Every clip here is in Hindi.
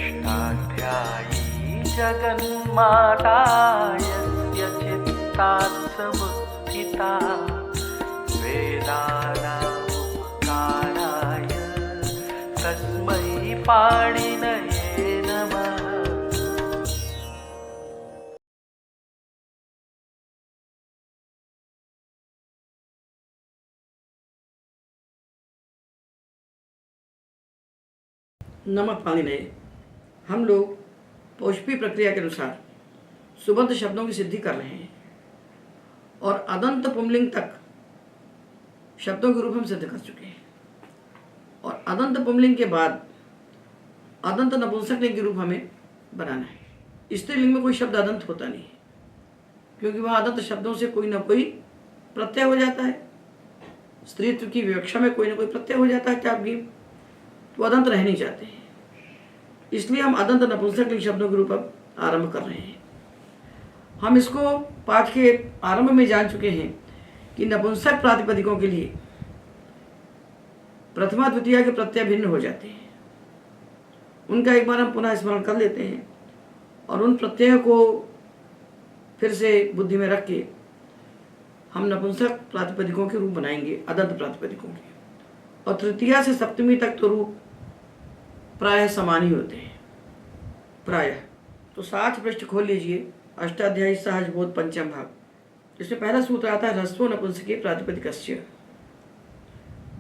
अष्टाध्यायी जगन्माता यस्य चित्तात् समुत्थिता वेदानामुपकाराय तस्मै पाणिनये नमः। नमः पाणिनये। हम लोग पौष्पी प्रक्रिया के अनुसार सुबंत शब्दों की सिद्धि कर रहे हैं और अदंत पुंलिंग तक शब्दों के रूप हम सिद्ध कर चुके हैं और अदंत पुंलिंग के बाद अदंत नपुंसक लिंग के रूप हमें बनाना है। स्त्रीलिंग में कोई शब्द अदंत होता नहीं है क्योंकि वह अदंत शब्दों से कोई ना कोई प्रत्यय हो जाता है। स्त्रीत्व की विवक्षा में कोई ना कोई प्रत्यय हो जाता है क्या भी, तो अदंत रह नहीं जाते हैं। इसलिए हम अदंत नपुंसक लिंग शब्दों के रूप अब आरंभ कर रहे हैं। हम इसको पाठ के आरंभ में जान चुके हैं कि नपुंसक प्रातिपदिकों के लिए प्रथमा द्वितीया के प्रत्यय भिन्न हो जाते हैं। उनका एक बार हम पुनः स्मरण कर लेते हैं और उन प्रत्ययों को फिर से बुद्धि में रख के हम नपुंसक प्रातिपदिकों के रूप बनाएंगे, अदंत प्रातिपदिकों के। और तृतीया से सप्तमी तक तो रूप प्रायः समान ही होते हैं, प्रायः। तो 60 पृष्ठ खोल लीजिए, अष्टाध्यायी सहज बोध पंचम भाग। इसमें पहला सूत्र आता है ह्रस्वो नपुंसके प्रातिपदिकस्य।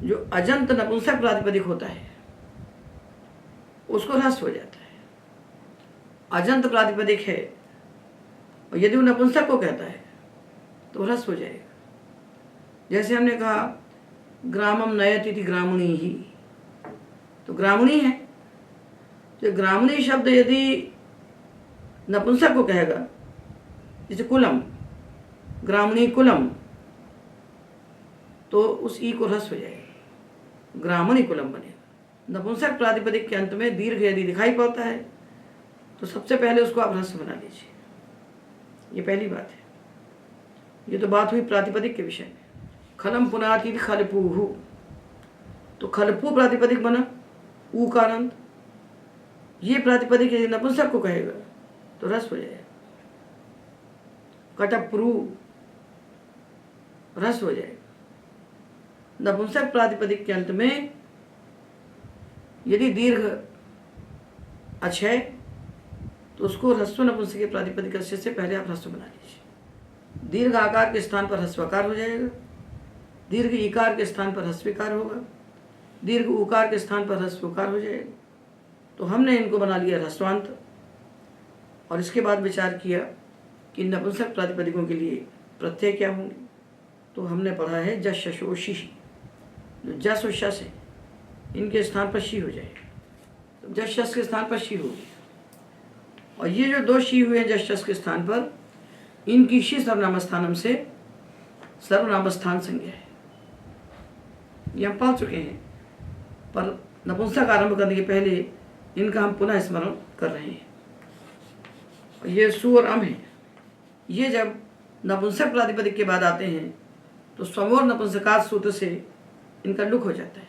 जो अजंत नपुंसक प्रातिपदिक होता है उसको ह्रस्व हो जाता है। अजंत प्रातिपदिक है और यदि वो नपुंसक को कहता है तो ह्रस्व हो जाएगा। जैसे हमने कहा ग्रामम नयति ग्रामणी ही, तो ग्रामणी है, तो ग्रामणी शब्द यदि नपुंसक को कहेगा, जैसे कुलम, ग्रामणी कुलम, तो उस ई को ह्रस्व हो जाएगा, ग्रामणी कुलम बनेगा। नपुंसक प्रातिपदिक के अंत में दीर्घ यदि दिखाई पड़ता है तो सबसे पहले उसको आप ह्रस्व बना लीजिए। ये पहली बात है। ये तो बात हुई प्रातिपदिक के विषय में। खलम पुनाति खलपूहु, तो खलपू प्रातिपदिक बना, ऊ का अंत। ये प्रातिपदिक यदि नपुंसक को कहेगा तो ह्रस्व हो जाएगा। कटप्रू ह्रस्व हो जाएगा। नपुंसक प्रातिपदिक के अंत में यदि दीर्घ अच है तो उसको ह्रस्व नपुंसक प्रातिपदिक से पहले आप ह्रस्व बना लीजिए। दीर्घ आकार के स्थान पर ह्रस्वकार हो जाएगा, दीर्घ इकार के स्थान पर ह्रस्वीकार होगा, दीर्घ उकार के स्थान पर ह्रस्वकार हो जाएगा। तो हमने इनको बना लिया ह्रस्वांत और इसके बाद विचार किया कि नपुंसक प्रातिपदिकों के लिए प्रत्यय क्या होंगे। तो हमने पढ़ा है जश शशो शी, जो जस और शस है इनके स्थान पर शी हो जाएगा। तो जश शस के स्थान पर शी होगी और ये जो दो शी हुए हैं जश शस के स्थान पर, इनकी शी सर्वनाम स्थानम से सर्वनाम स्थान संज्ञा है। ये हम पढ़ चुके हैं, पर नपुंसक आरंभ करने के पहले इनका हम पुनः स्मरण कर रहे हैं। ये सु और अम है। ये जब नपुंसक प्रातिपदिक के बाद आते हैं तो स्वमोर नपुंसकात् सूत्र से इनका लुक हो जाता है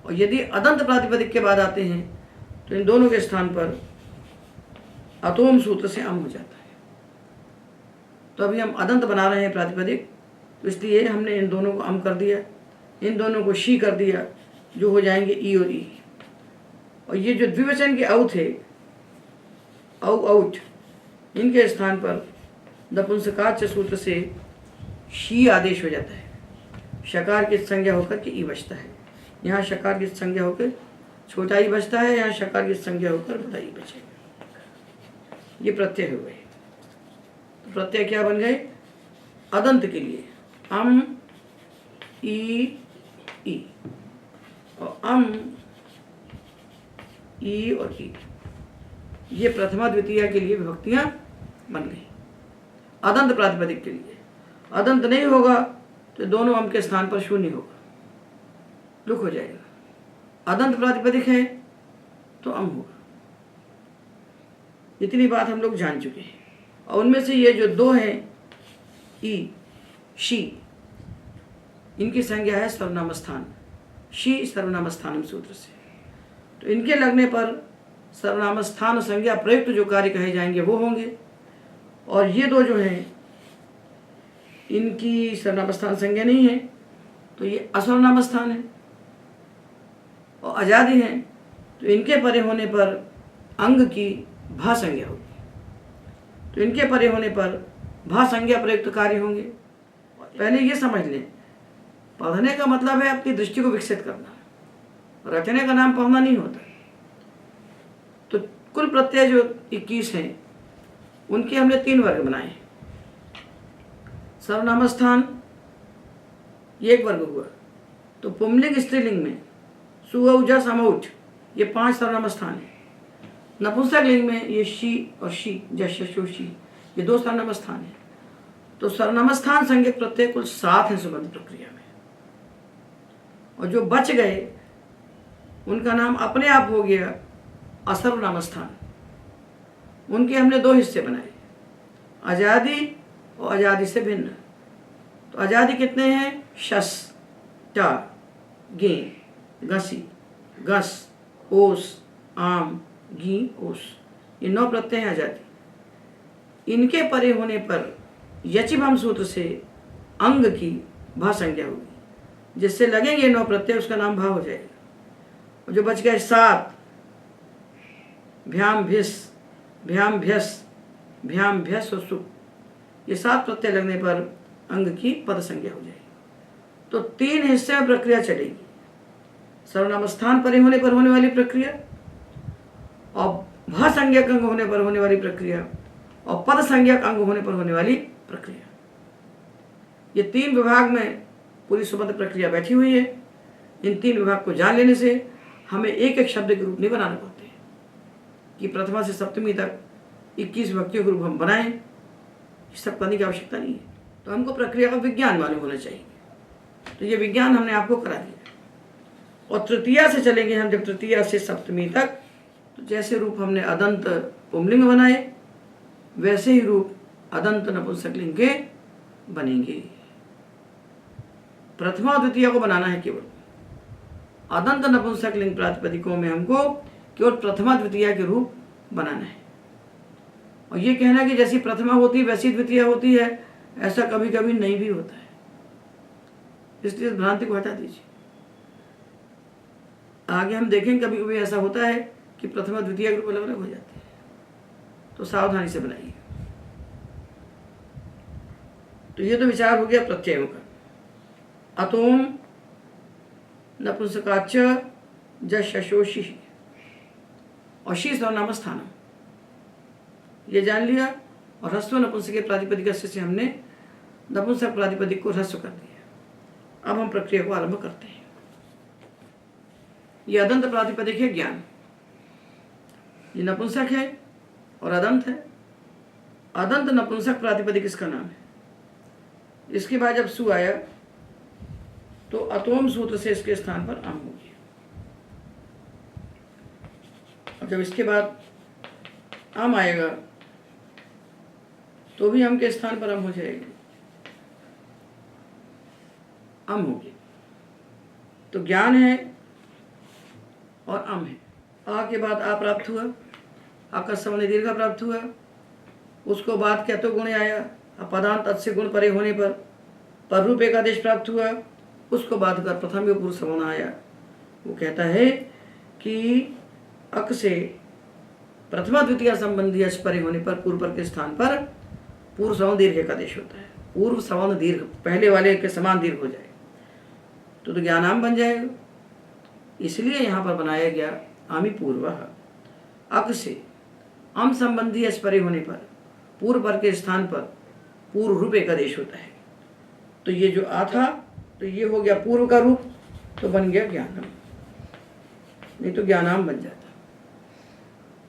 और यदि अदंत प्रातिपदिक के बाद आते हैं तो इन दोनों के स्थान पर अतोम सूत्र से अम हो जाता है। तो अभी हम अदंत बना रहे हैं प्रातिपदिक, तो इसलिए हमने इन दोनों को अम कर दिया, इन दोनों को शी कर दिया, जो हो जाएंगे ई और ई। और ये जो द्विवचन के औ थे, औ औट, इनके स्थान पर नपुंसकाच्च सूत्र से शी आदेश हो जाता है। शकार की संज्ञा होकर के ई बचता है। यहाँ शकार की संज्ञा होकर छोटा ई बचता है, यहाँ शकार की संज्ञा होकर बड़ा ई बचेगा। ये प्रत्यय हो गए। तो प्रत्यय क्या बन गए अदंत के लिए? अम ई ई और अम ई और ई, ये प्रथमा द्वितीया के लिए विभक्तियां बन गई। अदंत प्रातिपदिक के लिए अदंत नहीं होगा तो दोनों अम के स्थान पर शून्य होगा, लुक हो जाएगा। अदंत प्रातिपदिक है तो अम होगा। इतनी बात हम लोग जान चुके हैं। और उनमें से ये जो दो हैं ई शी, इनकी संज्ञा है सर्वनाम स्थान, शी सर्वनाम स्थानम सूत्र से। तो इनके लगने पर सर्वनाम स्थान संज्ञा प्रयुक्त जो कार्य कहे जाएंगे वो होंगे। और ये दो जो हैं इनकी सर्वनाम स्थान संज्ञा नहीं है, तो ये असर्वनाम स्थान है। और आजादी हैं तो इनके परे होने पर अंग की भा संज्ञा होगी, तो इनके परे होने पर भा संज्ञा प्रयुक्त कार्य होंगे। पहले ये समझ लें, पढ़ने का मतलब है अपनी दृष्टि को विकसित करना, रचने का नाम पढ़ना नहीं होता। तो कुल प्रत्यय जो 21 हैं उनके हमने 3 वर्ग बनाए। सर्वनाम स्थान ये एक वर्ग हुआ, तो पुंलिंग स्त्रीलिंग में सु औ जस अम औच ये 5 सर्वनाम स्थान है। नपुंसक लिंग में ये शी और शी जश शो शी ये 2 सर्वनाम स्थान है। तो सर्वनाम स्थान संज्ञक प्रत्यय कुल 7 हैं सुबंध प्रक्रिया में, और जो बच गए उनका नाम अपने आप हो गया असर्वनाम स्थान। उनके हमने 2 हिस्से बनाए, आजादी और आजादी से भिन्न। तो आजादी कितने हैं? शस, टा, गे, गसी, गस, ओस, आम, गी, ओस, ये 9 प्रत्यय हैं आजादी। इनके परे होने पर यचिभम सूत्र से अंग की भा संज्ञा होगी, जिससे लगेंगे 9 प्रत्यय उसका नाम भा हो जाएगा। और जो बच गए 7 भ्याम भिस, भ्याम भ्यस, भ्याम भ्यस और सुख, ये 7 प्रत्यय लगने पर अंग की पद संज्ञा हो जाएगी। तो 3 हिस्से में प्रक्रिया चलेगी, सर्वनाम स्थान परे होने पर होने वाली प्रक्रिया, और भा संज्ञक अंग होने पर होने वाली प्रक्रिया, और पद संज्ञक अंग होने पर होने वाली प्रक्रिया। ये 3 विभाग में पूरी सुबंध प्रक्रिया बैठी हुई है। इन 3 विभाग को जान लेने से हमें एक एक शब्द के रूप नहीं बनाने पड़ते कि प्रथमा से सप्तमी तक 21 विभक्तियों के रूप हम बनाएं, ये सब करने की आवश्यकता नहीं है। तो हमको प्रक्रिया का विज्ञान मालूम होना चाहिए, तो ये विज्ञान हमने आपको करा दिया। और तृतीया से चलेंगे हम, जब तृतीया से सप्तमी तक, तो जैसे रूप हमने अदंत पुंलिंग बनाए वैसे ही रूप अदंत नपुंसकलिंग के बनेंगे। प्रथमा और द्वितीय को बनाना है केवल, अदंत नपुंसकलिंग प्रातिपदिकों में हमको केवल प्रथमा द्वितीय के रूप बनाना है। और ये कहना कि जैसी प्रथमा होती है वैसी द्वितीय होती है, ऐसा कभी कभी नहीं भी होता है। इसलिए भ्रांति को हटा दीजिए। आगे हम देखेंगे कभी कभी ऐसा होता है कि प्रथमा द्वितीय ग्रुप अलग अलग हो जाते हैं, तो सावधानी से बनाइए। तो ये तो विचार हो गया प्रत्ययों का। अतोम नपुंसकाच जशोषि और शी सर्वनाम स्थानम, ये जान लिया। और ह्रस्व नपुंसक के प्रातिपदिक से हमने नपुंसक प्रातिपदिक को ह्रस्व कर दिया। अब हम प्रक्रिया को आरंभ करते हैं। ये अदंत प्रातिपदिक है ज्ञान, ये नपुंसक है और अदंत है। अदंत नपुंसक प्रातिपदिक इसका नाम है। इसके बाद जब सु आया तो अतोम सूत्र से इसके स्थान पर अम हो गया, और जब इसके बाद अम आएगा तो भी अम के स्थान पर अम हो जाएगा, अम हो गया। तो ज्ञान है और अम है। आ के बाद आ प्राप्त हुआ, आकर सवर्ण दीर्घ प्राप्त हुआ। उसको बाद क्या तो गुण आया, पदांत तत् से गुण परे होने पर रूप एक आदेश प्राप्त हुआ। उसको बाद कर प्रथम यो पूर्व सवर्ण आया। वो कहता है कि अक से प्रथमा द्वितीय संबंधी अच परे होने पर पूर्व पर के स्थान पर पूर्व सवर्ण दीर्घ का आदेश होता है। पूर्व सवर्ण दीर्घ पहले वाले के समान दीर्घ हो जाए तो ज्ञानाम बन जाएगा। इसलिए यहाँ पर बनाया गया आमी पूर्व। अक से अम संबंधी अच परे होने पर पूर्व पर के स्थान पर पूर्व रूप एक आदेश होता है। तो ये जो आ था तो ये हो गया पूर्व का रूप, तो बन गया ज्ञानम, नहीं तो ज्ञानाम बन जाता।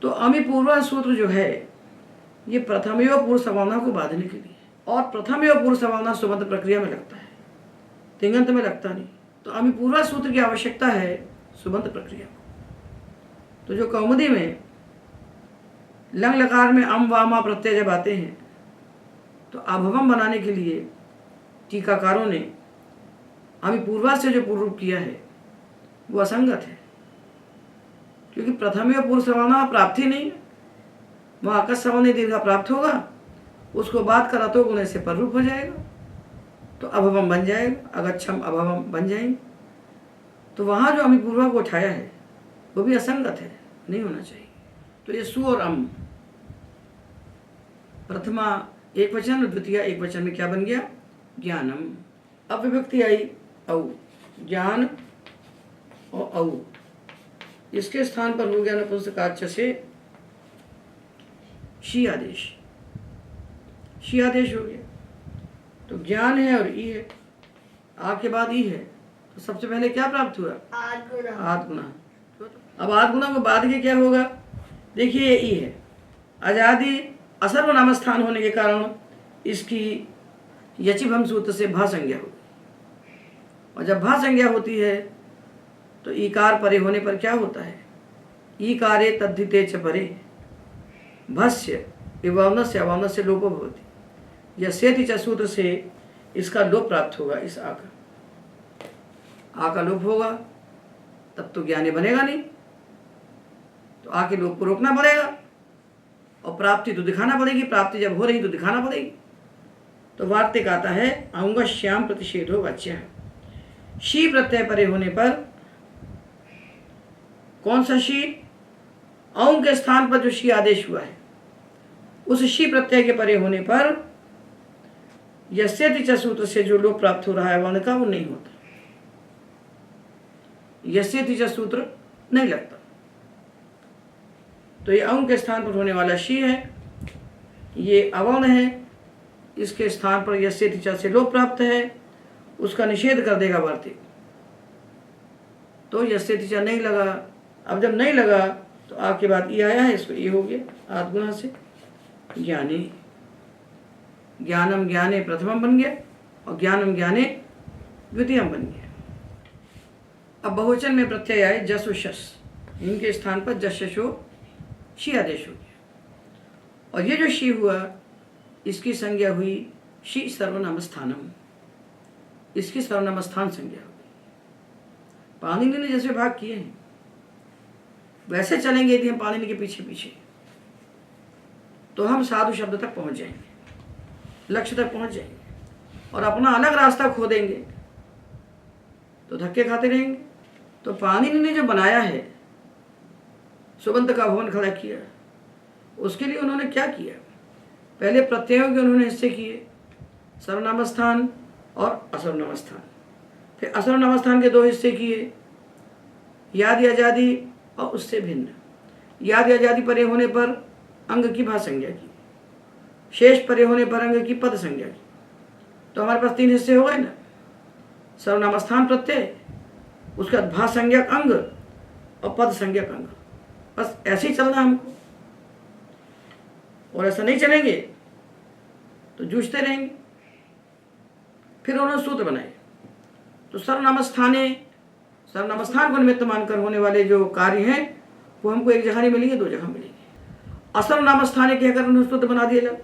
तो अमी पूर्व सूत्र जो है ये प्रथमयो पूर्व संभावना को बांधने के लिए, और प्रथमयो पूर्व संभावना सुबंध प्रक्रिया में लगता है, तिंगंत में लगता नहीं। तो अमी पूर्व सूत्र की आवश्यकता है सुबंध प्रक्रिया को। तो जो कौमुदी में लंग लकार में अम वामा प्रत्यय जब आते हैं तो अभवम बनाने के लिए टीकाकारों ने अमी पूर्वा से जो पूर्व रूप किया है वो असंगत है, क्योंकि प्रथम या पूर्व सर्वनाम प्राप्ति नहीं है। वहाँ अकस सवर्णी दीर्घ प्राप्त होगा, उसको बात करा तो गुण से पररूप हो जाएगा, तो अभवम बन जाएगा, अगच्छम अभवम बन जाएंगे। तो वहाँ जो अमिपूर्वा को उठाया है वो भी असंगत है, नहीं होना चाहिए। तो ये सु और अम, प्रथमा एक वचन और द्वितीय एक वचन में क्या बन गया? ज्ञानम। अब विभक्ति आई औ, ज्ञान और औ, इसके स्थान पर हो गया नपुंसकाच्य से शी आदेश, शी आदेश हो गया। तो ज्ञान है और ई है, आ के बाद ई है, तो सबसे पहले क्या प्राप्त हुआ? आद गुना। अब आद गुना को बाद के क्या होगा? देखिए ये ई है, आजादी असर्वनाम स्थान होने के कारण इसकी यचिभम सूत्र से भा संज्ञा होगी, और जब भा संज्ञा होती है तो ईकार परे होने पर क्या होता है? ईकारे तद्धिते च परे भस्य विभवनस्य अवनस्य लोपो भवति। यस्येति च सूत्र से इसका लोप प्राप्त होगा, इस आ का लोप होगा, तब तो ज्ञानी बनेगा नहीं, तो आ के लोप को रोकना पड़ेगा और प्राप्ति तो दिखाना पड़ेगी। प्राप्ति जब हो रही तो दिखाना पड़ेगी। तो वार्तिक आता है अंग श्याम प्रतिषेधो वाच्य। शी प्रत्यय परे होने पर कौन सा शी? औं के स्थान पर जो शी आदेश हुआ है उस शी प्रत्यय के परे होने पर यस्यति च सूत्र से जो लोप प्राप्त हो रहा है वर्ण का, वो नहीं होता। यस्यति च सूत्र नहीं लगता। तो ये औं के स्थान पर होने वाला शी है, ये अवर्ण है, इसके स्थान पर यस्यति च से लोप प्राप्त है, उसका निषेध कर देगा वार्तिक। तो यस्यति च नहीं लगा। अब जब नहीं लगा तो आ के बाद ई आया है, इसको ये हो गया आत्मना से ज्ञानी। ज्ञानम ज्ञाने प्रथमम बन गया और ज्ञानम ज्ञाने द्वितीयम बन गया। अब बहुवचन में प्रत्यय आए जस और शस, इनके स्थान पर जस शो शी आदेश हो गया, और ये जो शी हुआ इसकी संज्ञा हुई शी सर्वनाम स्थानम, इसकी सर्वनाम स्थान संज्ञा हो गई। पाणिनि ने जैसे भाग किए हैं वैसे चलेंगे यदि हम पाणिनि के पीछे पीछे, तो हम साधु शब्द तक पहुंच जाएंगे, लक्ष्य तक पहुंच जाएंगे, और अपना अलग रास्ता खो देंगे तो धक्के खाते रहेंगे। तो पाणिनि ने जो बनाया है, सुबंत का भवन खड़ा किया, उसके लिए उन्होंने क्या किया? पहले प्रत्ययों के उन्होंने हिस्से किए, सर्वनाम स्थान और असर्वनाम स्थान। फिर असर्वनाम स्थान के दो हिस्से किए, याद या आजादी और उससे भिन्न। याद या आजादी परे होने पर अंग की भा संज्ञा की, शेष परे होने पर अंग की पद संज्ञा की। तो हमारे पास तीन हिस्से हो गए ना, सर्वनाम स्थान प्रत्यय, उसके बाद भा संज्ञक अंग और पद संज्ञक अंग। बस ऐसे ही चलना हमको, और ऐसा नहीं चलेंगे तो जूझते रहेंगे। फिर उन्होंने सूत्र बनाए, तो सर्वनाम स्थाने, सर्वनाम स्थान को निमित्त मानकर होने वाले जो कार्य हैं वो हमको एक जगह नहीं मिलेंगे, दो जगह मिलेंगे। असर्वनाम स्थाने के अगर उन्होंने सूत्र बना दिया अलग,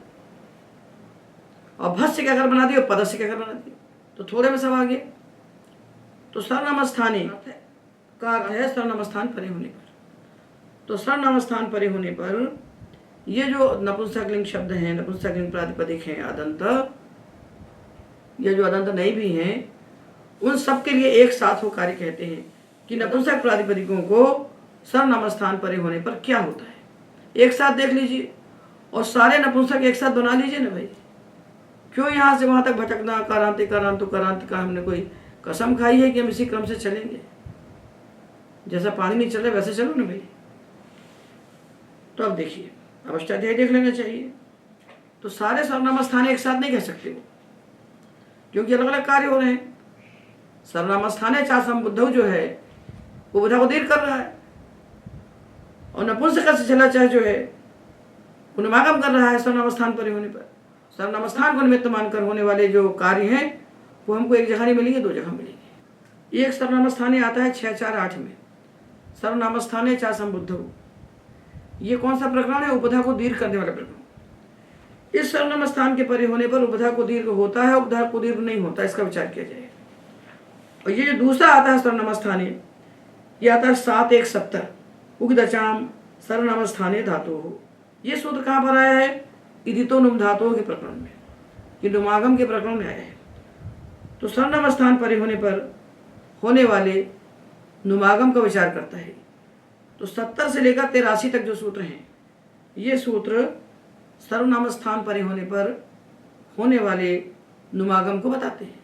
और भस्य के अगर बना दिया, पद से के अगर बना दिया, तो थोड़े में सब आ गया। तो सर्वनाम स्थाने का अर्थ है सर्वनाम स्थान परे होने पर। तो सर्वनाम स्थान परे होने पर ये जो नपुंसकलिंग शब्द हैं, नपुंसकलिंग प्रातिपदिक हैं, अदंत, ये जो अदंत नहीं भी हैं, उन सब के लिए एक साथ वो कार्य कहते हैं कि नपुंसक प्रातिपदिकों को सर्वनाम स्थान परे होने पर क्या होता है। एक साथ देख लीजिए और सारे नपुंसक एक साथ बना लीजिए ना भाई। क्यों यहाँ से वहाँ तक भटकना? कारांति कारांतु कारांत का हमने कोई कसम खाई है कि हम इसी क्रम से चलेंगे? जैसा पानी नहीं चल रहा वैसे चलो ना भाई। तो अब देखिए, अब अष्टाध्यायी देख लेना चाहिए। तो सारे सर्वनाम स्थान एक साथ नहीं कह सकते हो, क्योंकि अलग अलग कार्य हो रहे हैं। सर्वनाम स्थान है चासम बुद्धव जो है वो बुधा को दीर्घ कर रहा है, और नपुंसक से चला चाहे जो है वो नमागम कर रहा है सर्वनाम स्थान पर होने पर। सर्वनाम स्थान को निमित्त मानकर होने वाले जो कार्य हैं वो हमको एक जगह नहीं मिलेंगे, दो जगह मिलेंगे। एक सर्वनाम स्थान आता है 648 में, सर्वनाम स्थान है चासम बुद्धव। ये कौन सा प्रकरण है? उपधा को दीर्घ करने वाला प्रकरण। इस सर्वनाम स्थान के परे होने पर उपधा को दीर्घ होता है, उपधा को दीर्घ नहीं होता, इसका विचार किया जाए। और ये जो दूसरा आता है सर्वनाम स्थान, ये आता है 7170। उगदचाम सर्वनाम स्थाने धातु हो। ये सूत्र कहाँ पर आया है? इदितो नुम धातुओं के प्रकरण में, ये नुमागम के प्रकरण में आया है। तो सर्वनाम स्थान परे होने पर होने वाले नुमागम का विचार करता है। तो 70 से लेकर 83 तक जो सूत्र हैं, ये सूत्र सर्वनाम स्थान परे होने पर होने वाले नुमागम को बताते हैं।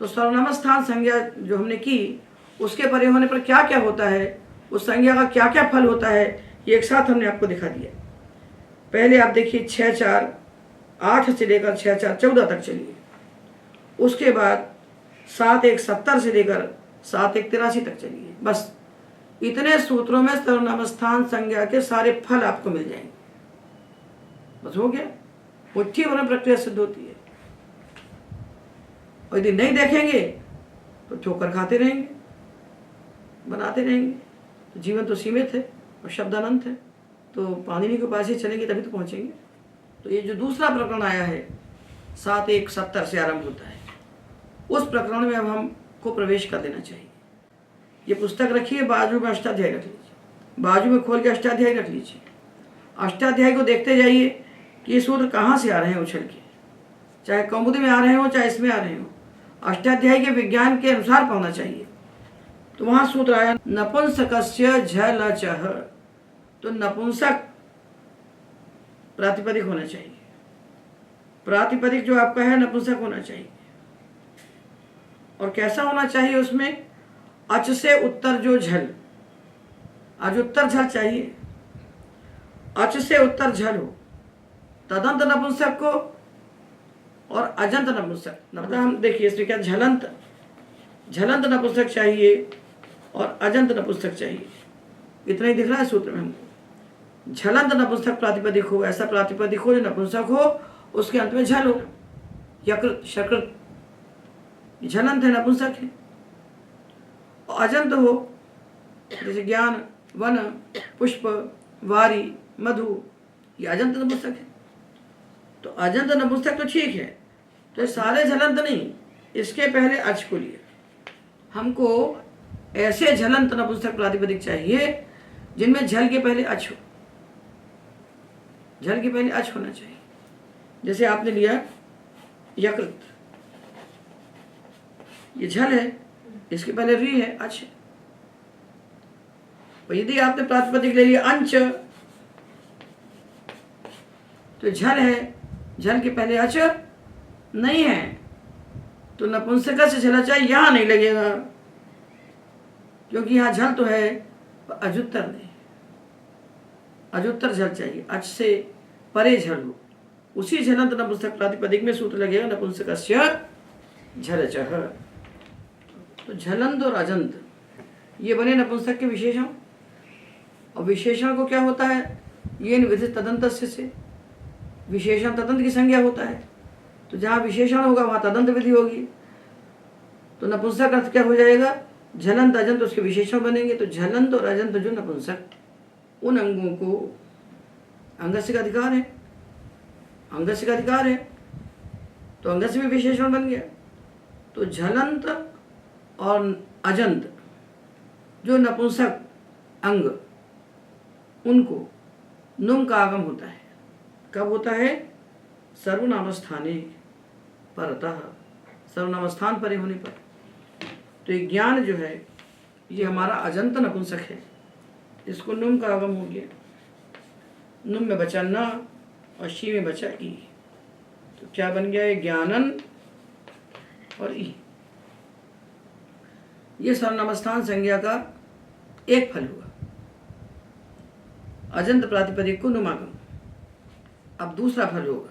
तो सर्वनाम स्थान संज्ञा जो हमने की, उसके परे होने पर क्या क्या होता है, उस संज्ञा का क्या क्या फल होता है, ये एक साथ हमने आपको दिखा दिया। पहले आप देखिए 6 4 8 से लेकर 6 4 14 तक चलिए। उसके बाद 7 1 70 से लेकर 7 1 83 तक चलिए। बस इतने सूत्रों में सर्वनाम स्थान संज्ञा के सारे फल आपको मिल जाएंगे। बस हो गया, मुट्ठी भर प्रक्रिया सिद्ध होती है। और यदि नहीं देखेंगे तो ठोकर खाते रहेंगे, बनाते रहेंगे। तो जीवन तो सीमित है और शब्द अनंत है, तो पाणिनि के पास ही चलेंगे तभी तो पहुंचेंगे। तो ये जो दूसरा प्रकरण आया है 7 1 70 से आरंभ होता है, उस प्रकरण में अब हमको प्रवेश कर देना चाहिए। ये पुस्तक रखिए, बाजू में अष्टाध्याय रख लीजिए, बाजू में खोल के अष्टाध्याय रख लीजिए। अष्टाध्याय को देखते जाइए कि ये सूत्र कहाँ से आ रहे हैं उछल के, चाहे कौमुदी में आ रहे हो चाहे इसमें आ रहे हो, अष्टाध्याय के विज्ञान के अनुसार पढ़ना चाहिए। तो वहाँ सूत्र आया नपुंसकस्य झल चह। तो नपुंसक प्रातिपदिक होना चाहिए, प्रातिपदिक जो आपका है नपुंसक होना चाहिए। और कैसा होना चाहिए उसमें? अच से उत्तर जो झल, आज उत्तर झल चाहिए, अच से उत्तर झल हो, तदंत नपुंसक को और अजंत नपुंसक। मतलब हम देखिए इसमें क्या, झलंत नपुंसक चाहिए और अजंत नपुंसक चाहिए। इतना ही दिख रहा है सूत्र में हमको। झलंत नपुंसक प्रातिपदिक हो, ऐसा प्रातिपदिक हो जो नपुंसक हो, उसके अंत में झल हो। यकृत शकृत, झलंत है, नपुंसक है। और अजंत हो, जैसे ज्ञान, वन, पुष्प, वारी, मधु, ये अजंत नपुंसक है। तो अजंत नपुंसक तो ठीक है, तो सारे झलंत नहीं, इसके पहले अच को लिए। हमको ऐसे झलंत नपुंसक प्रातिपदिक चाहिए जिनमें झल के पहले अच हो, झल के पहले अच होना चाहिए। जैसे आपने लिया यकृत, ये झल है, इसके पहले री है, अच है। और यदि आपने प्रातिपदिक ले लिया अंच, तो झल है, झल के पहले अच नहीं है, तो नपुंसक से झला चाहिए, यहां नहीं लगेगा, क्योंकि यहां झल तो है, अजुत्तर नहीं, अजुत्तर झल चाहिए, अच से परे झल हो। उसी झलंत नपुंसक प्रातिपदिक में सूत्र लगेगा नपुंसकस्य झलचः। तो झलंत और अजंत ये बने नपुंसक के विशेषण। और विशेषण को क्या होता है? ये विधि तदंतस्य से, विशेषण तदंत की संज्ञा होता है। तो जहाँ विशेषण होगा वहाँ तदंत विधि होगी। तो नपुंसक अर्थ क्या हो जाएगा? झलंत अजंत उसके विशेषण बनेंगे। तो झलंत और अजंत जो नपुंसक, उन अंगों को अंगस्य का अधिकार है, अंगस्य का अधिकार है, तो अंगस्य में विशेषण बन गया। तो झलंत और अजंत जो नपुंसक अंग, उनको नुम का आगम होता है। कब होता है? सर्वनाम स्थाने परतः, सर्वनाम स्थान परे होने पर। तो ये ज्ञान जो है ये हमारा अजंत नपुंसक है, इसको नुम का आगम हो गया। नुम में बचा न और शी में बचा ई, तो क्या बन गया? ये ज्ञानन और ई। ये सर्वनाम स्थान संज्ञा का एक फल हुआ, अजंत प्रातिपदिक को नुमागम। अब दूसरा फल होगा,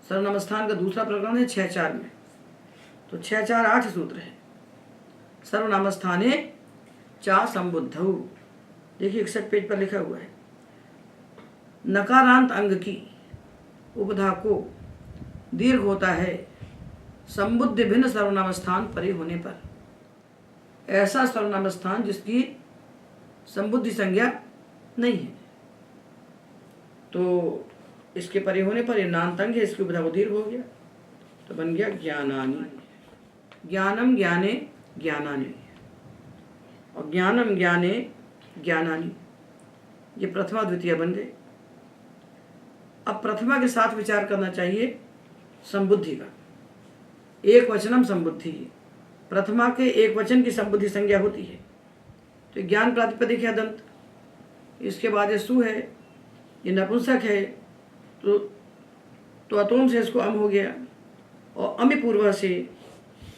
सर्वनाम स्थान का दूसरा प्रकरण है 6-4 में। तो 6-4 8 सूत्र है। सर्वनाम स्थाने चा संबुद्धौ, देखिए 61 पेज पर लिखा हुआ है। नकारांत अंग की उपधा को दीर्घ होता है संबुद्ध भिन्न सर्वनाम स्थान परे होने पर। ऐसा सर्वनाम स्थान जिसकी संबुद्धि संज्ञा नहीं है, तो इसके परे होने पर ये नान्त अंग है, इसकी उपधा को दीर्घ हो गया, तो बन गया ज्ञानानि। ज्ञानम ज्ञाने ज्ञानानि, और ज्ञानम ज्ञाने ज्ञानानि, ये प्रथमा द्वितीय बन गए। अब प्रथमा के साथ विचार करना चाहिए संबुद्धि का। एक वचनम संबुद्धि, प्रथमा के एक वचन की संबुद्धि संज्ञा होती है। तो ज्ञान प्रातिपदिक है अदंत, इसके बाद ये सु है, ये नपुंसक है, तो अतोम से इसको अम हो गया, और अमि पूर्व से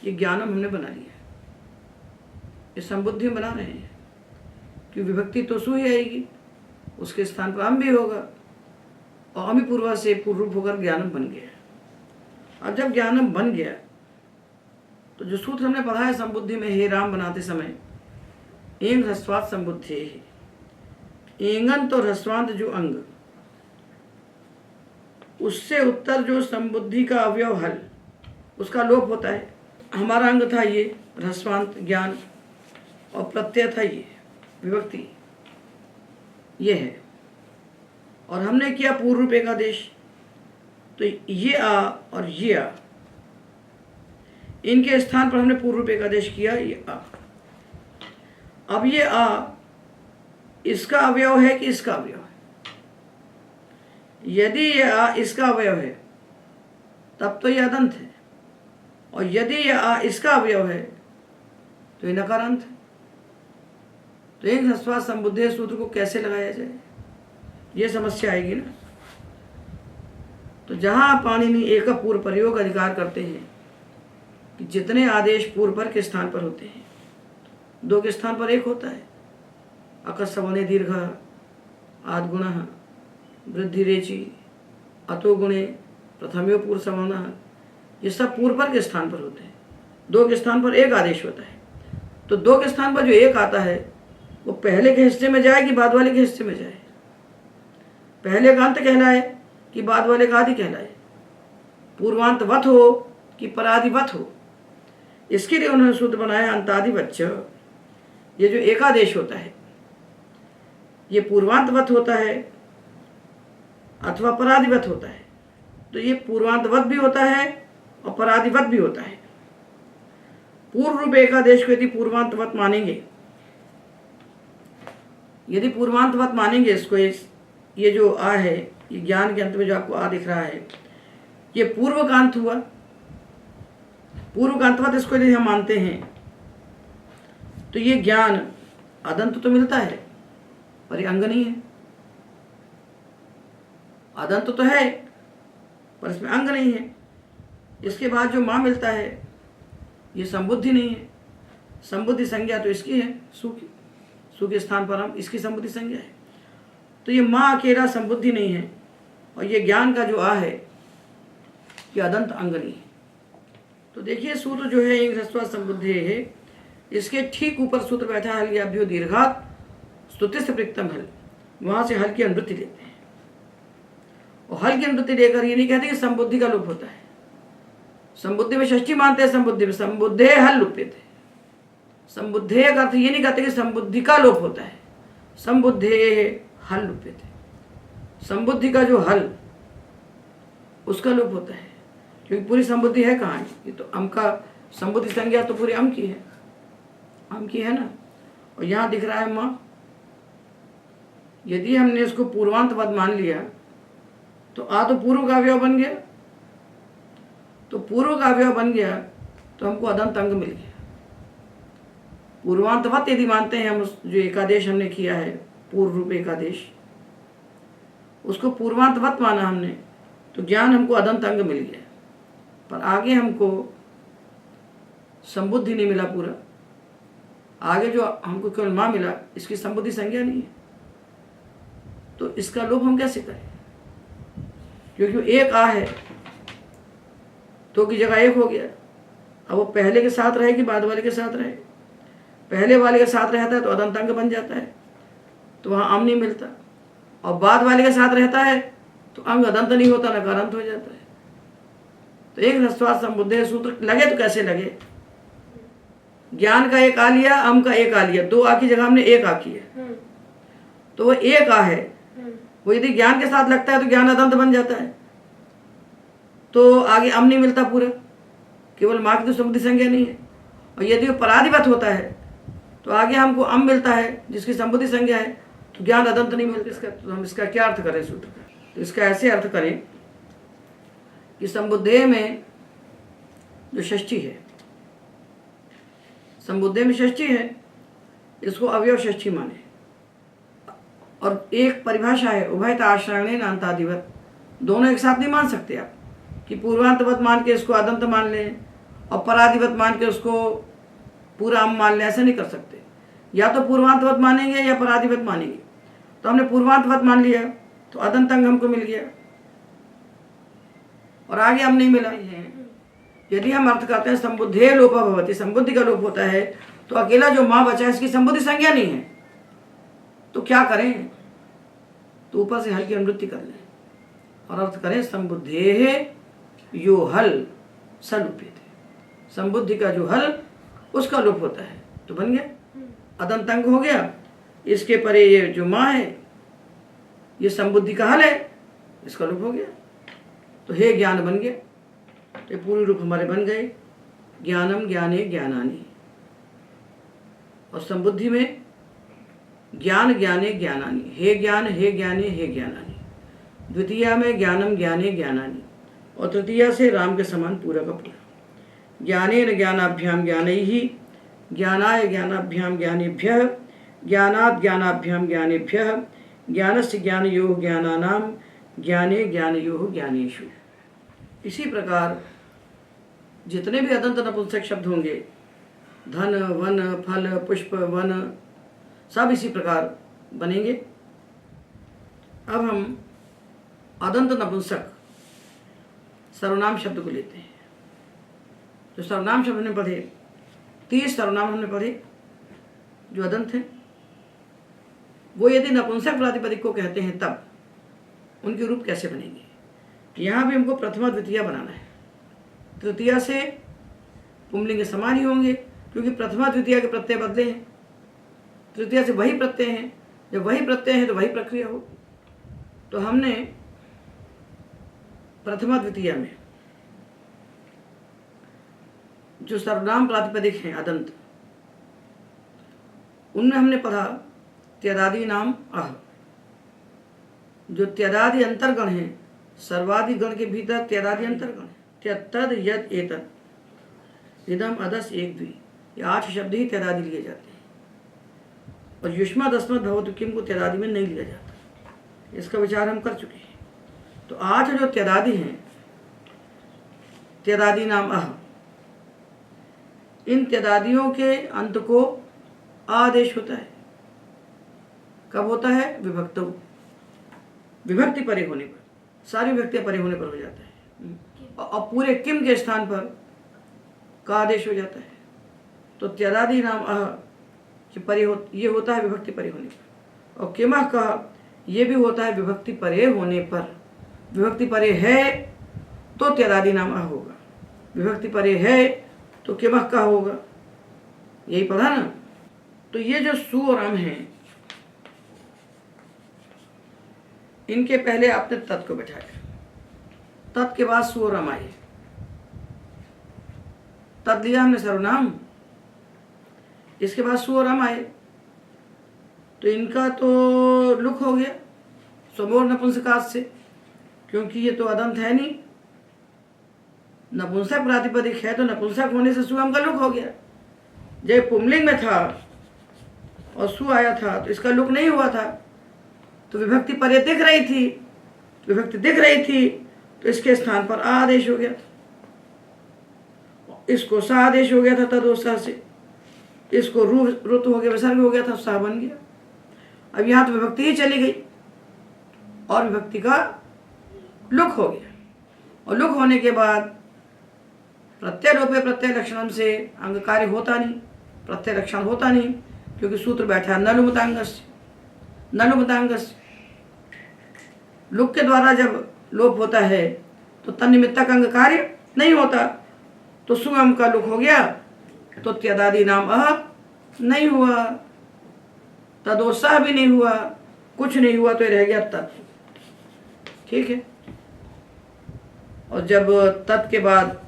ये ज्ञानम हमने बना लिया। ये संबुद्धि हम बना रहे हैं कि विभक्ति तो सु ही आएगी, उसके स्थान पर अम भी होगा, और अमि पूर्व से पूर्व रूप होकर ज्ञानम बन गया। अब जब ज्ञानम बन गया तो जो सूत्र हमने पढ़ा है संबुद्धि में, हे राम बनाते समय एंग ह्रस्वात संबुद्धि है, एंगन तो ह्रस्वांत जो अंग, उससे उत्तर जो संबुद्धि का अवयव हल, उसका लोप होता है। हमारा अंग था ये ह्रस्वांत ज्ञान, और प्रत्यय था ये विभक्ति, ये है, और हमने किया पूर्व रूप एकादेश। तो ये आ और ये आ, इनके स्थान पर हमने पूर्व रूप एकादेश किया, ये आ। अब ये आ इसका अवयव है कि इसका अवयव है? यदि ये आ इसका अवयव है तब तो ये अदंत है, और यदि ये आ इसका अवयव है तो ये नकारांत है। तो एक ह्रस्वात संबुद्धि सूत्र को कैसे लगाया जाए, ये समस्या आएगी ना। तो जहां पाणिनि एक पूर्व प्रयोग अधिकार करते हैं कि जितने आदेश पूर्व पर के स्थान पर होते हैं, दो के स्थान पर एक होता है, अकस्सवने दीर्घ, आद्गुण, वृद्धि रेचि, अतो गुणे, प्रथमयो पूर्व सवर्ण, ये सब पूर्व पर के स्थान पर होते हैं। दो के स्थान पर एक आदेश होता है। तो दो के स्थान पर जो एक आता है वो पहले के हिस्से में जाए कि बाद वाले के हिस्से में जाए, पहले का अंत कहलाए कि बाद वाले का आदि कहलाए, पूर्वांतवत हो कि परादिवत हो, इसके लिए उन्होंने सूत्र बनाया अंतादिवच्च। ये जो एकादेश होता है ये पूर्वांतवत होता है अथवा परादिवत होता है। तो ये पूर्वांतवत भी होता है और परादिवत भी होता है। पूर्व रूप एकादेश को यदि पूर्वांतवत मानेंगे, यदि पूर्वांतवत मानेंगे इसको, ये जो आ है, ये ज्ञान के अंत में जो आपको आ दिख रहा है, ये पूर्वकांत हुआ। पूर्वकांतवत इसको यदि हम मानते हैं तो ये ज्ञान अदंत तो मिलता है पर ये अंग नहीं है। अदंत तो है पर इसमें अंग नहीं है। इसके बाद जो माँ मिलता है ये संबुद्धि नहीं है। संबुद्धि संज्ञा तो इसकी है, सु की, सु के स्थान पर हम इसकी संबुद्धि संज्ञा है। तो ये माँ अकेला संबुद्धि नहीं है, और ये ज्ञान का जो आ है ये अदंत अंग नहीं है। तो देखिए सूत्र जो है एक ह्रस्वात संबुद्धि है, इसके ठीक ऊपर सूत्र बैठा है हल्याभ्यो दीर्घात स्तुतिस्थ प्रयुक्तम हल, वहां से हल की अनुवृत्ति लेते हैं। और हल की अनुवृत्ति लेकर ये नहीं कहते कि संबुद्धि का लोप होता है। संबुद्धि में षष्ठी मानते हैं, संबुद्धि में संबुद्धे हल लुप्यते। संबुद्धे का अर्थ ये नहीं कहते कि संबुद्धि का लोप होता है, संबुद्धे हल लुप्यते। संबुद्धि का जो हल उसका लोप होता है, क्योंकि पूरी संबुद्धि है कहाँ? ये तो अम का संबुद्धि संज्ञा तो पूरी अम की है, अम की है ना। और यहाँ दिख रहा है माँ। यदि हमने इसको पूर्वांत पद मान लिया तो आ तो पूर्व का अवयव बन गया, तो पूर्व का अवयव बन गया तो हमको अदंत अंग मिल गया। पूर्वांतवत यदि मानते हैं हम, जो एकादेश हमने किया है पूर्व रूप एकादेश, उसको पूर्वांतवत माना हमने, तो ज्ञान हमको अदंत अंग मिल गया। पर आगे हमको संबुद्धि नहीं मिला पूरा। आगे जो हमको केवल माँ मिला, इसकी संबुद्धि संज्ञा नहीं है। तो इसका लोप हम कैसे करें? क्योंकि एक आ है तो की जगह एक हो गया। अब वो पहले के साथ रहे कि बाद वाले के साथ रहे? पहले वाले के साथ रहता है तो अदंत अंग बन जाता है, तो वहाँ अम नहीं मिलता। और बाद वाले के साथ रहता है तो अंग अदंत नहीं होता, नकारांत हो जाता है। तो एक ह्रस्वात संबुद्धि सूत्र लगे तो कैसे लगे? ज्ञान का एक आ लिया, अम का एक आ लिया, दो आ की जगह हमने एक आ किया, तो वो एक आ है, वो यदि ज्ञान के साथ लगता है तो ज्ञान अदंत बन जाता है, तो आगे अम नहीं मिलता पूरा, केवल माँ की तो संबुद्धि संज्ञा नहीं है। और यदि वो पराधिपत होता है तो तो आगे हमको अम मिलता है जिसकी संबुद्धि संज्ञा है, तो ज्ञान अदंत नहीं मिलता। इसका तो हम इसका क्या अर्थ करें सूत्र का? तो इसका ऐसे अर्थ करें कि संबुद्धेय में जो षष्ठी है, संबुद्धेय में षष्ठी है, इसको अवयव षष्ठी माने। और एक परिभाषा है उभयता आश्रयणेन अंतादिवत, दोनों एक साथ नहीं मान सकते आप कि पूर्वांतवत मान के इसको अदंत मान लें और परादिवत मान के उसको पूरा अम मान लें, ऐसा नहीं कर सकते। या तो पूर्वांतवत मानेंगे या परादिवत मानेंगे। तो हमने पूर्वांतवत मान लिया तो अदंत अंग हमको मिल गया और आगे हम नहीं मिला है। यदि हम अर्थ करते हैं संबुद्धेय लोप भवति, संबुद्धि का लोप होता है, तो अकेला जो माँ बचा है इसकी संबुद्धि संज्ञा नहीं है, तो क्या करें? तो ऊपर से हल की अनुवृत्ति कर लें और अर्थ करें संबुद्धेय यो हल सलुप्यते, संबुद्धि का जो हल उसका लोप होता है, तो बन गया अदंत अंग हो गया। इसके परे ये जो माँ है ये संबुद्धि का हल है, इसका लोप हो गया, तो हे ज्ञान बन गया। तो पूरे रूप हमारे बन गए ज्ञानम ज्ञाने ज्ञानानि, और संबुद्धि में ज्ञान ज्ञाने ज्ञानानि, हे ज्ञान हे ज्ञाने हे ज्ञानानि। द्वितीया में ज्ञानम ज्ञाने ज्ञानानि, और तृतीया से राम के समान पूरा का पूरा। ज्ञानेन ज्ञानाभ्याम ज्ञानैहि, ज्ञानाय ज्ञानाभ्याम ज्ञानेभ्यः, ज्ञानात् ज्ञानाभ्याम ज्ञानेभ्यः, ज्ञानस्य ज्ञानयोः ज्ञानानां, ज्ञाने ज्ञानयोः ज्ञानेषु। इसी प्रकार जितने भी अदंत नपुंसक शब्द होंगे, धन वन फल पुष्प वन, सब इसी प्रकार बनेंगे। अब हम अदंत नपुंसक सर्वनाम शब्द को लेते हैं। तो सर्वनाम शब्द हमने पढ़े, 30 सर्वनाम हमने पढ़े जो अदंत हैं। वो यदि नपुंसक प्रातिपदिक को कहते हैं तब उनके रूप कैसे बनेंगे? यहाँ भी हमको प्रथमा द्वितीया बनाना है। तृतीया से पुंलिंग समान ही होंगे क्योंकि प्रथमा द्वितीया के प्रत्यय बदले हैं, तृतीया से वही प्रत्यय हैं। जब वही प्रत्यय है तो वही प्रक्रिया हो। तो हमने प्रथमा द्वितीया में जो सर्वनाम प्रातिपदिक हैं अदंत, उनमें हमने पढ़ा त्यदादि नाम अह। जो त्यदादि अंतर्गण हैं, सर्वादि गण के भीतर त्यदादि अंतर्गण है। त्यतद यद एतद इदम अदस एक द्वि, ये 8 शब्द ही त्यदादि लिए जाते हैं। और युष्मद अस्मद भवतु किम को त्यदादि में नहीं लिया जाता। इसका विचार हम कर चुके हैं। तो 8 जो त्यदादि हैं, त्यदादि नाम अह, इन त्यदादियों के अंत को आदेश होता है। कब होता है? विभक्तो, विभक्ति परे होने पर, सारी विभक्तियां परे होने पर हो जाता है। और पूरे किम के स्थान पर का आदेश हो जाता है। तो त्यदादि नाम अह परे ये होता है विभक्ति परे होने पर। और किमह का ये भी होता है विभक्ति परे होने पर। विभक्ति परे है तो त्यदादि नाम अह होगा, विभक्ति परे है तो किमह का होगा। यही पढ़ा ना। तो ये जो सु और अम हैं, इनके पहले आपने तत् को बैठाया, तत् के बाद सु और अम आए। तत् लिया हमने सर्वनाम, इसके बाद सु और अम आए, तो इनका तो लुक हो गया समोर नपुंसकात से, क्योंकि ये तो अदंत है नहीं। नपुंसक प्रातिपदिक है तो नपुंसक होने से सु अम का लुक हो गया। जब पुंलिंग में था और सु आया था तो इसका लुक नहीं हुआ था, तो विभक्ति परे दिख रही थी, विभक्ति दिख रही थी, तो इसके स्थान पर आ आदेश हो गया था। इसको सा आदेश हो गया था तदोसा से, इसको रुत हो गया, विसर्ग हो गया था, सा बन गया। अब यहाँ तो विभक्ति ही चली गई और विभक्ति का लुक हो गया। और लुक होने के बाद प्रत्यय लोपे प्रत्यय लक्षणम से अंग कार्य होता नहीं, प्रत्यय लक्षण होता नहीं, क्योंकि सूत्र बैठा है नलुमतांगस्य। नलुमतांगस्य लुक के द्वारा जब लोप होता है तो तन्निमित्तक अंग कार्य नहीं होता, तो सुअम का लुक हो गया, तो त्यदादि नाम अह नहीं हुआ, तदोसा भी नहीं हुआ, कुछ नहीं हुआ, तो ये रह गया तत्। ठीक है। और जब तत् के बाद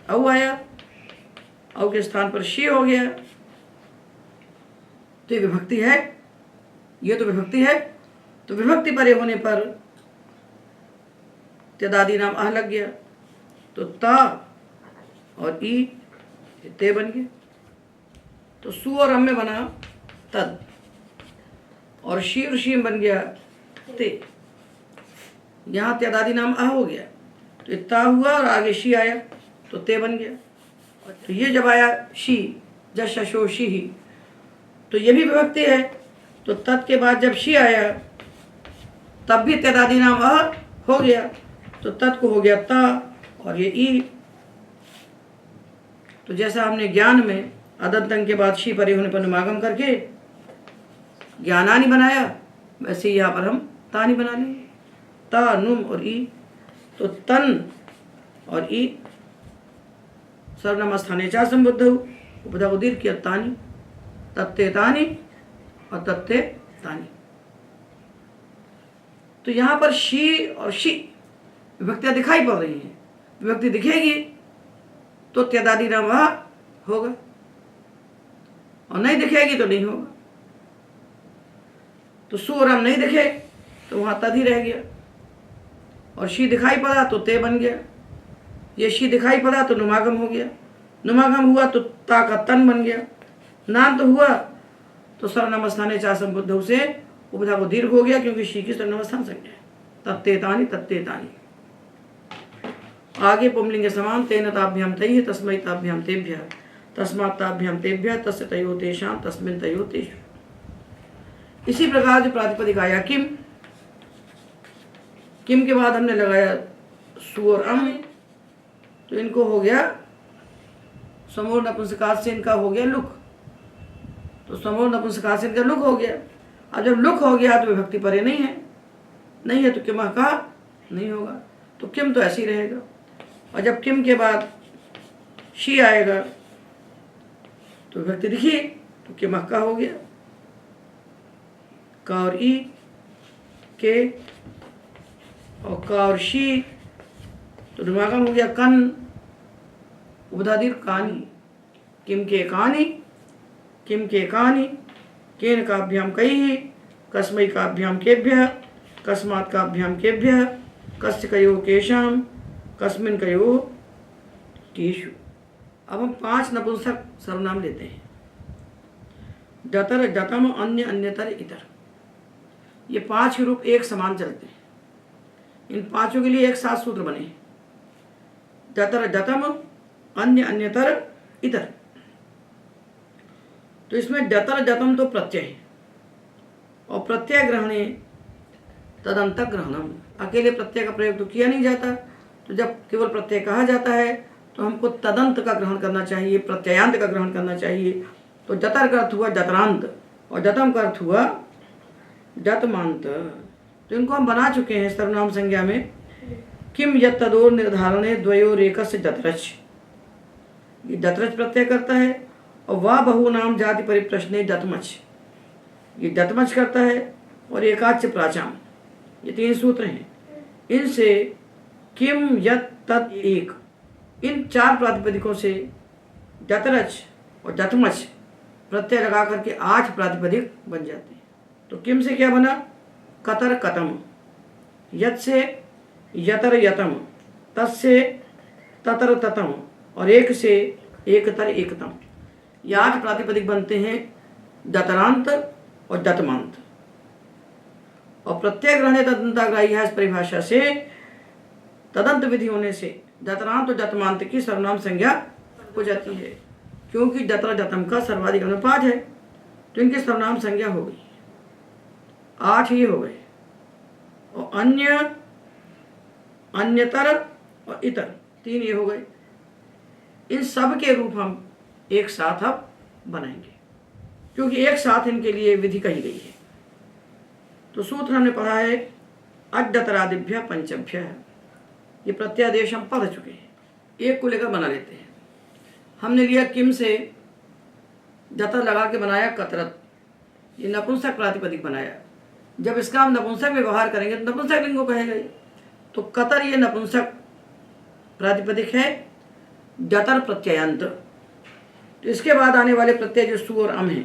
औ आया, औ के स्थान पर शी हो गया, तो ये विभक्ति है, ये तो विभक्ति है। तो विभक्ति परे होने पर त्यदादि नाम अह लग गया, तो ता और ई ते बन गए। तो सु और अम में बना तद, और शी और शी में बन गया ते। यहाँ त्यदादि नाम अह हो गया, तो ये ता हुआ और आगे शी आया तो ते बन गया। तो ये जब आया शी, जश शशो शी ही, तो ये भी विभक्ति है। तो तत् के बाद जब शी आया तब भी त्यदादि नाम अह हो गया, तो तत् को हो गया ता और ये ई। तो जैसा हमने ज्ञान में अदंतंग के बाद शी परे होने पर नुमागम करके ज्ञानानि बनाया, वैसे यहाँ पर हम तानि बना लेंगे। ता नुम और ई, तो तन और ई सर्वनाम स्थाने चा संबुद्ध उपधा को दीर्घ किया तानि, तत्ते तानि और तत्ते तानि। तो यहाँ पर शी और शी विभक्तियां दिखाई पड़ रही हैं। विभक्ति दिखेगी तो त्यदादि नाम वह होगा, और नहीं दिखेगी तो नहीं होगा। तो सु और अम नहीं दिखे तो वहाँ तद ही रह गया, और शी दिखाई पड़ा तो ते बन गया। ये शी दिखाई पड़ा तो नुमागम हो गया, नुमागम हुआ तो ता का तन बन गया, नाम तो हुआ तो सर्वनाम स्थाने चा संबुद्ध से उपधा को दीर्घ हो गया, क्योंकि शी की सर्वनाम स्थान संज्ञा है। तत्ते तानि तत्ते तानि। आगे पुंलिंग समान तेन ताभ्याम तैः तस्मै ताभ्याम तेभ्यः तस्मात् ताभ्याम तेभ्यः तस्य तयोः तेषां तस्मिन् तयोः तेषु। इसी प्रकार जो प्रातिपदिक आया किम, किम के बाद हमने लगाया सु और अम, तो इनको हो गया समूह नपुंसकात से इनका हो गया लुक। तो समूह नपुंसकात से इनका लुक हो गया। अब जब लुक हो गया तो विभक्ति परे नहीं है, नहीं है तो किम का नहीं होगा, तो किम तो ऐसे ही रहेगा। और जब किम के बाद शी आएगा तो विभक्ति दिखी तो किम का हो गया। का और ई के और का और शी तो नुमागम हो गया कन, उपधा दीर्घ कानी। किम के कानी, किम के कानी, केन काभ्याम कैः, कस्मै काभ्याम केभ्यः, कस्मात् काभ्याम केभ्यः, कस्य कयोः केषां, कस्मिन् कयोः केषु। अब हम 5 नपुंसक सर्वनाम लेते हैं। जतर जतम अन्य अन्यतर इतर, ये 5 रूप एक समान चलते हैं। इन 5 के लिए एक साथ सूत्र बने हैं। जतर जतम अन्य अन्यतर इतर, तो इसमें जतर जतम तो प्रत्यय है, और प्रत्यय ग्रहणे तदंत ग्रहणम, अकेले प्रत्यय का प्रयोग तो किया नहीं जाता। तो जब केवल प्रत्यय कहा जाता है तो हमको तदंत का ग्रहण करना चाहिए, प्रत्ययांत का ग्रहण करना चाहिए। तो जतर का अर्थ हुआ जतरांत और जतम का अर्थ हुआ जतमांत। तो इनको हम बना चुके हैं सर्वनाम संज्ञा में। किम यत् तदोर निर्धारणे द्वयोरेकस्य जतरच, ये जतरच प्रत्यय करता है। और वह बहुनाम जाति परिप्रश्ने जतमच, ये जतमच करता है। और एकाच्य प्राचाम, ये 3 सूत्र हैं। इनसे किम यत् तत् एक, इन 4 प्रातिपदिकों से जतरच और जतमच प्रत्यय लगा करके 8 प्रातिपदिक बन जाते हैं। तो किम से क्या बना, कतर कतम, यत् से यतर यतम, तत् से ततर ततम, और एक से एकतर एकतम। ये 8 प्रातिपदिक बनते हैं जतरांत और जतमांत। और प्रत्यय ग्रहणे तदंताग्राही है, इस परिभाषा से तदंत विधि होने से जतरांत और जतमांत की सर्वनाम संज्ञा हो जाती है, क्योंकि जतर जतम का सर्वाधिक अनुपात है। तो इनकी सर्वनाम संज्ञा हो गई, 8 ये हो गए। और अन्य अन्यतर और इतर 3 ये हो गए। इन सब के रूप हम एक साथ अब बनाएंगे, क्योंकि एक साथ इनके लिए विधि कही गई है। तो सूत्र हमने पढ़ा है अजतरादिभ्य पंचभ्य, ये प्रत्यादेश हम पढ़ चुके हैं। एक को लेकर बना लेते हैं। हमने लिया किम से जतर लगा के बनाया कतरत, ये नपुंसक प्रातिपदिक बनाया। जब इसका हम नपुंसक व्यवहार करेंगे तो नपुंसक लिंग को कहेगा। तो कतर ये नपुंसक प्रातिपदिक है, जतर प्रत्ययांत। तो इसके बाद आने वाले प्रत्यय जो सु और अम है,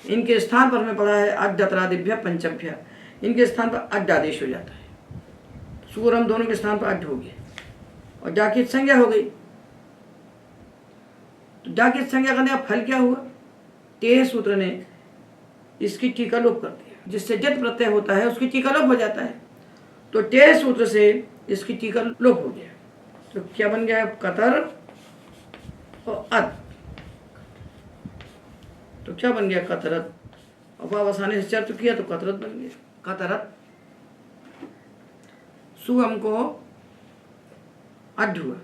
इनके स्थान पर हमें पढ़ा है अड्डतरादिभ्य पंचभ्य, इनके स्थान पर अड्डादेश हो जाता है। सूरम दोनों के स्थान पर अड्ड हो गया और डाकित संज्ञा हो गई। तो डाकित संज्ञा करने का फल क्या हुआ? टेह सूत्र ने इसकी टीका लोप कर दिया, जिससे जत प्रत्यय होता है उसकी टीका लोप हो जाता है। तो टेह सूत्र से इसकी टीका लोप हो गया। तो क्या बन गया? कतर और अद। तो क्या बन गया? कतरत। अपावसाने से चर्च किया तो कतरत बन गया। कतरत सुअम को अड्ड हुआ,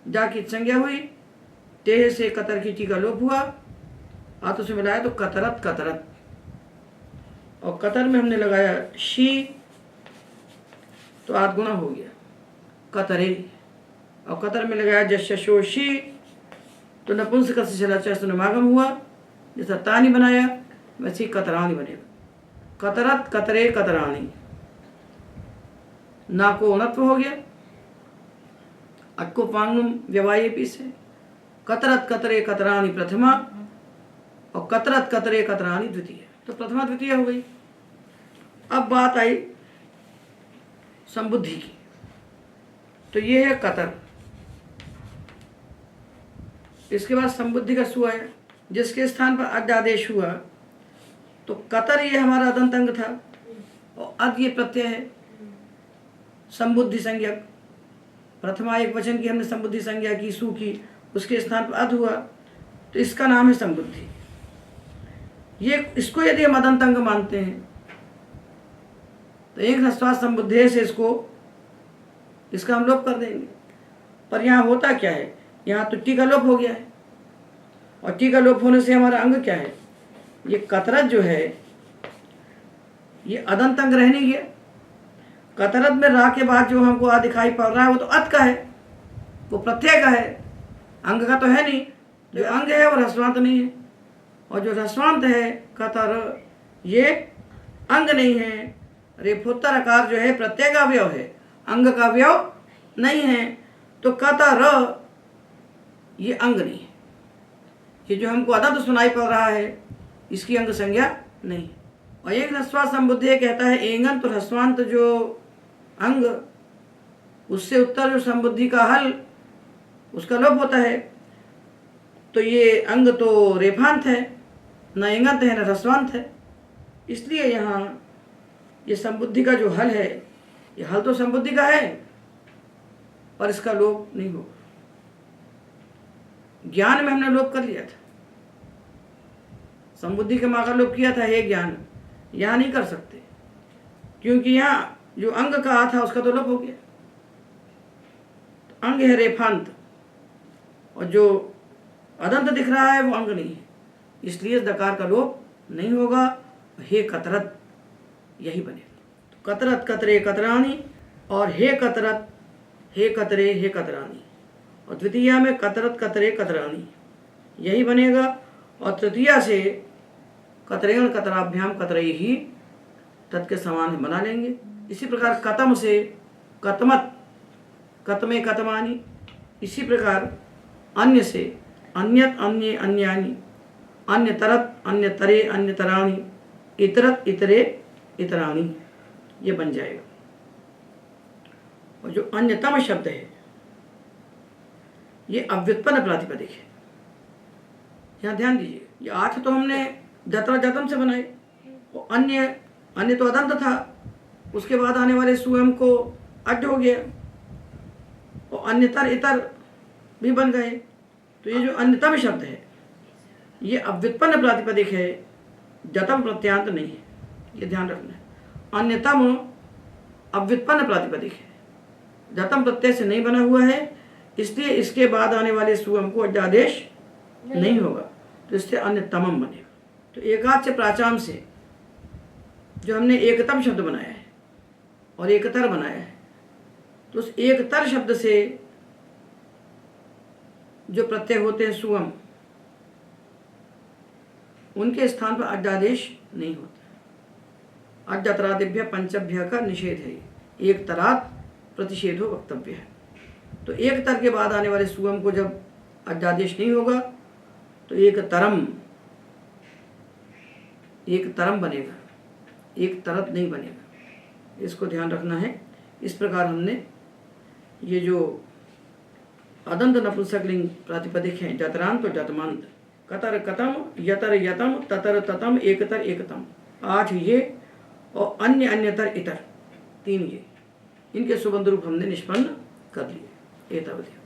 जाकी संज्ञा हुई, टेह से कतर की टीका लोप हुआ, आतु से मिलाया तो कतरत कतरत। और कतर में हमने लगाया शी तो आध गुना हो गया कतरे। और कतर में लगाया जशोशी तो नपुंसक से चला चमागम हुआ। जैसा तानी बनाया वैसे ही कतरानी बनेगा। कतरत कतरे कतरानी। ना को अनत्व हो गया, अक्को पांगुम व्यवाये पी से। कतरत कतरे कतरानी प्रथमा और कतरत कतरे कतरानी द्वितीय। तो प्रथमा द्वितीय हो गई। अब बात आई संबुद्धि की। तो ये है कतर। इसके बाद संबुद्धि का सु आया, जिसके स्थान पर अड्ड आदेश हुआ। तो कतर ये हमारा अदंत अंग था और अद ये प्रत्यय है संबुद्धि संज्ञक। प्रथमा एक वचन की हमने संबुद्धि संज्ञा की, सु की, उसके स्थान पर अद हुआ तो इसका नाम है संबुद्धि। ये इसको यदि हम अदंत अंग मानते हैं तो एक ह्रस्वा संबुद्धे से इसका हम लोप कर देंगे। पर यहाँ होता क्या है? यहाँ तो टीका लोप हो गया है और टीका लोप होने से हमारा अंग क्या है? ये कतरत जो है ये अदंत अंग रह नहीं गया। कतरत में रा के बाद जो हमको आ दिखाई पड़ रहा है वो तो अत का है, वो प्रत्यय का है, अंग का तो है नहीं। जो अंग है वो ह्रस्वांत नहीं है और जो ह्रस्वांत है कतर ये अंग नहीं है। रेफोत्तर आकार जो है प्रत्यय का अवयव है, अंग का अवयव नहीं है। तो कतर ये अंग नहीं है। ये जो हमको अदंत सुनाई पड़ रहा है इसकी अंग संज्ञा नहीं। और एक ह्रस्वा संबुद्धि कहता है एंगन, तो ह्रस्वांत जो अंग उससे उत्तर जो संबुद्धि का हल उसका लोप होता है। तो ये अंग तो रेफांत है, न एंगंत है न ह्रस्वांत है। इसलिए यहाँ ये संबुद्धि का जो हल है, ये हल तो संबुद्धि का है और इसका लोप नहीं होगा। ज्ञान में हमने लोप कर लिया था, संबुद्धि के माँ का लोप किया था हे ज्ञान। यहाँ नहीं कर सकते क्योंकि यहाँ जो अंग का आ था उसका तो लोप हो गया। तो अंग है रेफांत और जो अदंत दिख रहा है वो अंग नहीं है, इसलिए इस दकार का लोप नहीं होगा। हे कतरत यही बनेगा। तो कतरत कतरे कतरानी और हे कतरत हे कतरे हे कतरानी। और द्वितीया में कतरत कतरे कतरानी यही बनेगा। और तृतीया से कतरेण कतराभ्याम कतरई ही तत् के समान बना लेंगे। इसी प्रकार कतम से कतमत कतमे कतमानी। इसी प्रकार अन्य से अन्यत अन्ये अन्यानी, अन्य तरत अन्य तरे अन्य तराणी, इतरत इतरे इतराणी ये बन जाएगा। और जो अन्यतम शब्द है ये अव्युत्पन्न प्रातिपदिक है। यहाँ ध्यान दीजिए, ये 8 तो हमने जतरा जतम से बनाए और अन्य तो अदंत था, उसके बाद आने वाले सुएम को अड्ड हो गया और अन्यतर इतर भी बन गए। तो ये जो अन्यतम शब्द है ये अव्युत्पन्न प्रातिपदिक है, जतम प्रत्यांत नहीं है, ये ध्यान रखना है। अन्यतम अव्युत्पन्न प्रातिपदिक है, जतम प्रत्यय से नहीं बना हुआ है, इसलिए इसके बाद आने वाले सुअम को अड्डादेश नहीं होगा, तो इससे अन्यतमम बनेगा। तो एकाच से प्राचाम से जो हमने एकतम शब्द बनाया है और एकतर बनाया है, तो उस एकतर शब्द से जो प्रत्यय होते हैं सुअम, उनके स्थान पर अड्डादेश नहीं होता। अड्डतरादिभ्य पंचभ्य का निषेध है, एक तरात प्रतिषेधो वक्तव्य है। तो एक तर के बाद आने वाले सुअम को जब अड्डादेश नहीं होगा तो एक तरम एक तरम बनेगा, एक तरत नहीं बनेगा, इसको ध्यान रखना है। इस प्रकार हमने ये जो अदंत नपुंसकलिंग प्रातिपदिक हैं, जतरांत और जतमंत, कतर कतम, यतर यतम, ततर ततम, एकतर एकतम, 8 ये और अन्य अन्यतर इतर 3 ये, इनके सुबंध रूप हमने निष्पन्न कर लिए। एतावत्।